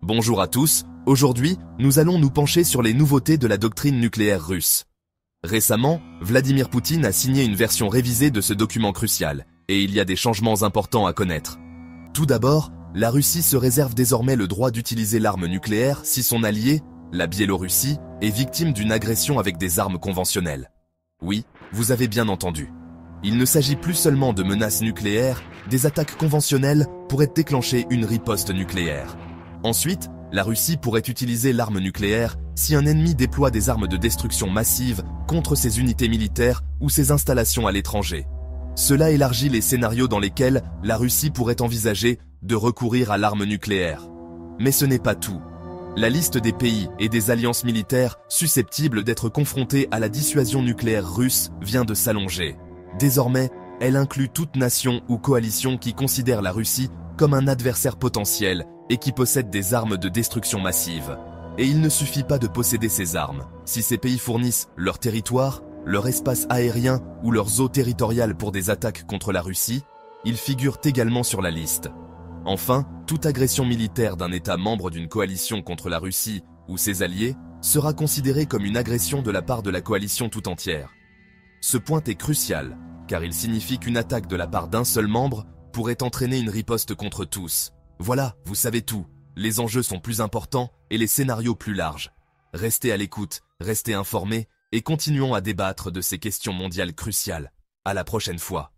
Bonjour à tous, aujourd'hui, nous allons nous pencher sur les nouveautés de la doctrine nucléaire russe. Récemment, Vladimir Poutine a signé une version révisée de ce document crucial, et il y a des changements importants à connaître. Tout d'abord, la Russie se réserve désormais le droit d'utiliser l'arme nucléaire si son allié, la Biélorussie, est victime d'une agression avec des armes conventionnelles. Oui, vous avez bien entendu. Il ne s'agit plus seulement de menaces nucléaires, des attaques conventionnelles pourraient déclencher une riposte nucléaire. Ensuite, la Russie pourrait utiliser l'arme nucléaire si un ennemi déploie des armes de destruction massive contre ses unités militaires ou ses installations à l'étranger. Cela élargit les scénarios dans lesquels la Russie pourrait envisager de recourir à l'arme nucléaire. Mais ce n'est pas tout. La liste des pays et des alliances militaires susceptibles d'être confrontés à la dissuasion nucléaire russe vient de s'allonger. Désormais, elle inclut toute nation ou coalition qui considère la Russie comme un adversaire potentiel et qui possède des armes de destruction massive. Et il ne suffit pas de posséder ces armes. Si ces pays fournissent leur territoire, leur espace aérien ou leurs eaux territoriales pour des attaques contre la Russie, ils figurent également sur la liste. Enfin, toute agression militaire d'un État membre d'une coalition contre la Russie ou ses alliés sera considérée comme une agression de la part de la coalition tout entière. Ce point est crucial, car il signifie qu'une attaque de la part d'un seul membre pourrait entraîner une riposte contre tous. Voilà, vous savez tout. Les enjeux sont plus importants et les scénarios plus larges. Restez à l'écoute, restez informés et continuons à débattre de ces questions mondiales cruciales. À la prochaine fois.